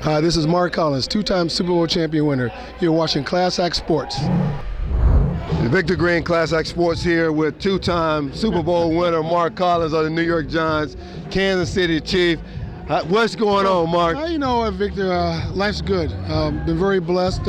Hi, this is Mark Collins, two-time Super Bowl champion winner. You're watching Class Act Sports. Victor Green, Class Act Sports here with two-time Super Bowl winner Mark Collins of the New York Giants, Kansas City Chief. What's going on, Mark? You know what, Victor, life's good. Been very blessed.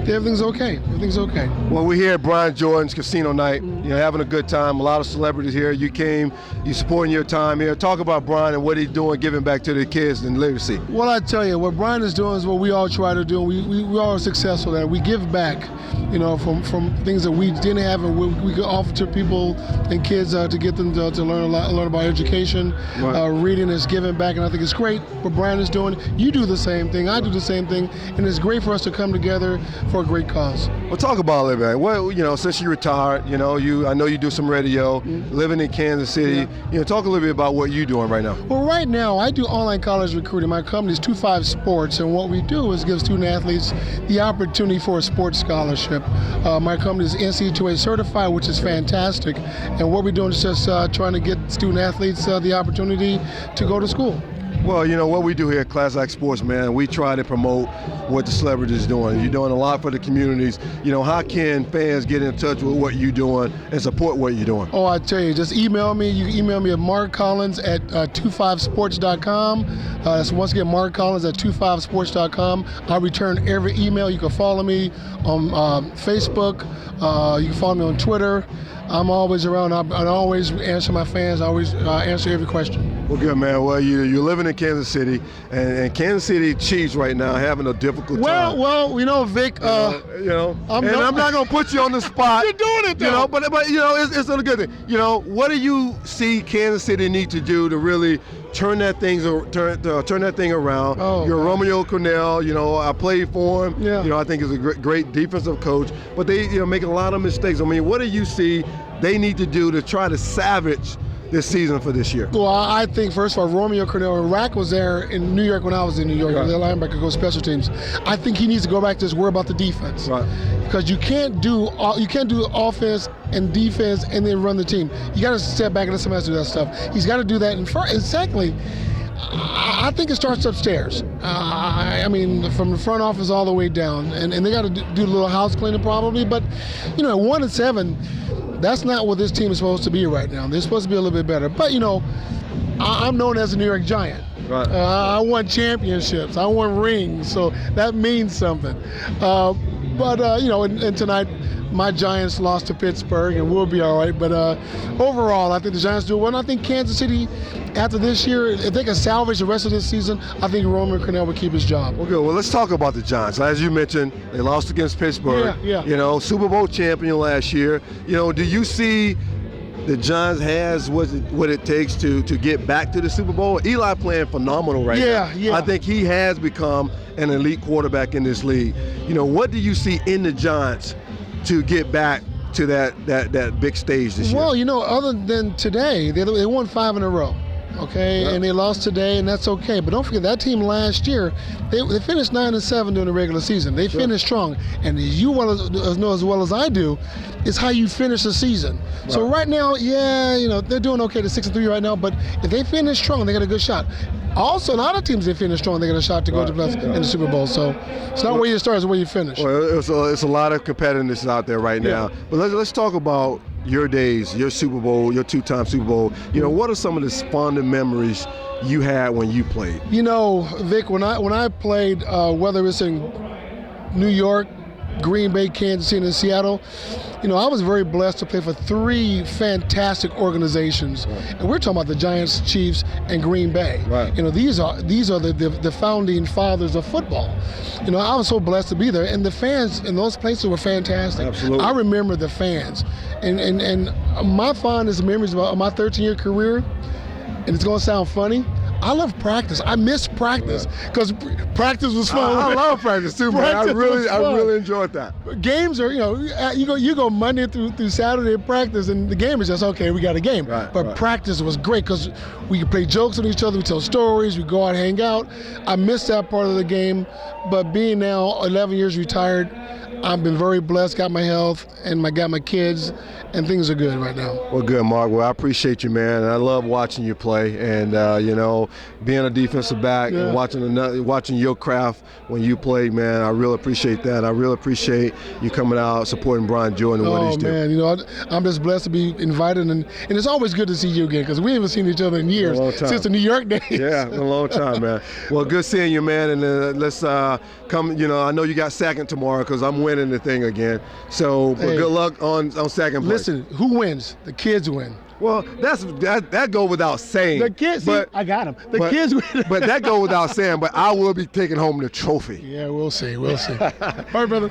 Everything's okay. Everything's okay. Well, we're here at Brian Jordan's Casino Night, having a good time. A lot of celebrities here. You came, you supporting your time here. Talk about Brian and what he's doing, giving back to the kids and literacy. Well, I tell you, what Brian is doing is what we all try to do. We all are successful at it. We give back, from things that we didn't have and we could offer to people and kids to get them to learn about education. Right. Reading is giving back, and I think it's great what Brian is doing. You do the same thing. I do the same thing, and it's great for us to come together for a great cause. Well, talk about it, man. Well, since you retired, I know you do some radio, living in Kansas City. Yeah. Talk a little bit about what you're doing right now. Well, right now I do online college recruiting. My company is 25 Sports, and what we do is give student athletes the opportunity for a sports scholarship. My company is NCAA certified, which is fantastic, and what we're doing is just trying to get student athletes the opportunity to go to school. Well, what we do here at Class Act Sports, man, we try to promote what the celebrities are doing. You're doing a lot for the communities. How can fans get in touch with what you're doing and support what you're doing? Oh, I tell you, just email me. You can email me at markcollins@25sports.com. That's once again, markcollins@25sports.com. I return every email. You can follow me on Facebook. You can follow me on Twitter. I'm always around. I always answer my fans. I always answer every question. Well, good, man. Well, you're living in Kansas City, and Kansas City Chiefs right now having a difficult time. Well, Vic. I'm not gonna put you on the spot. You're doing it, though. But it's a good thing. What do you see Kansas City need to do to really turn that thing around? Oh, You're Romeo Cornell. I played for him. Yeah. I think he's a great defensive coach, but they make a lot of mistakes. I mean, what do you see they need to do to try to salvage this season for this year? Well, I think, first of all, Romeo Cornell, Rack was there in New York when I was in New York. Right. The linebacker goes special teams. I think he needs to go back to just worry about the defense. Right. Because you can't do offense and defense and then run the team. You got to step back and let somebody else do that stuff. He's got to do that. And secondly, I think it starts upstairs. From the front office all the way down. And they got to do a little house cleaning probably. But, 1-7, that's not what this team is supposed to be right now. They're supposed to be a little bit better. But, I'm known as a New York Giant. Right. I won championships. I won rings. So that means something. And tonight, my Giants lost to Pittsburgh, and we'll be all right. But overall, I think the Giants do well. And I think Kansas City, after this year, if they can salvage the rest of this season, I think Romeo Cornell will keep his job. Well, good. Well, let's talk about the Giants. As you mentioned, they lost against Pittsburgh. Yeah. Super Bowl champion last year. Do you see the Giants has what it takes to get back to the Super Bowl? Eli playing phenomenal right now. Yeah. I think he has become an elite quarterback in this league. What do you see in the Giants to get back to that big stage this year? Well, other than today, they won 5 in a row. Okay, Yep. And they lost today, and that's okay. But don't forget, that team last year, they finished 9-7 during the regular season. They finished strong. And as you know as well as I do, it's how you finish the season. Right. So right now, they're doing okay. They're 6-3 right now. But if they finish strong, they got a good shot. Also, a lot of teams, they finish strong, they got a shot to go to in the Super Bowl. So it's not where you start, it's where you finish. Well, it's a lot of competitiveness out there right now. But let's talk about your days, your Super Bowl, your two-time Super Bowl. What are some of the fondest memories you had when you played? Vic, when I played, whether it's in New York, Green Bay, Kansas City, and Seattle, I was very blessed to play for 3 fantastic organizations. Right. And we're talking about the Giants, Chiefs, and Green Bay. Right. These are the founding fathers of football. I was so blessed to be there, and the fans in those places were fantastic. Absolutely. I remember the fans. And my fondest memories of my 13-year career, and it's going to sound funny, I love practice. I miss practice because practice was fun. I love practice too, man. I really enjoyed that. Games are, you go Monday through Saturday practice, and the game is just okay. We got a game, but practice was great because we could play jokes with each other. We tell stories. We go out, hang out. I miss that part of the game, but being now 11 years retired, I've been very blessed, got my health, and got my kids, and things are good right now. Well, good, Mark. Well, I appreciate you, man. And I love watching you play, and being a defensive back and watching your craft when you play, man. I really appreciate that. I really appreciate you coming out supporting Brian Jordan and what he's doing. Oh man, I'm just blessed to be invited, and it's always good to see you again because we haven't seen each other in years since the New York days. Yeah, a long time, man. Well, good seeing you, man. And let's come. I know you got second tomorrow because I'm winning the thing again. So good luck on second place. Listen, who wins? The kids win. Well, that go without saying. The kids, I got them. The kids win. But that go without saying. But I will be taking home the trophy. Yeah, we'll see. All right, brother.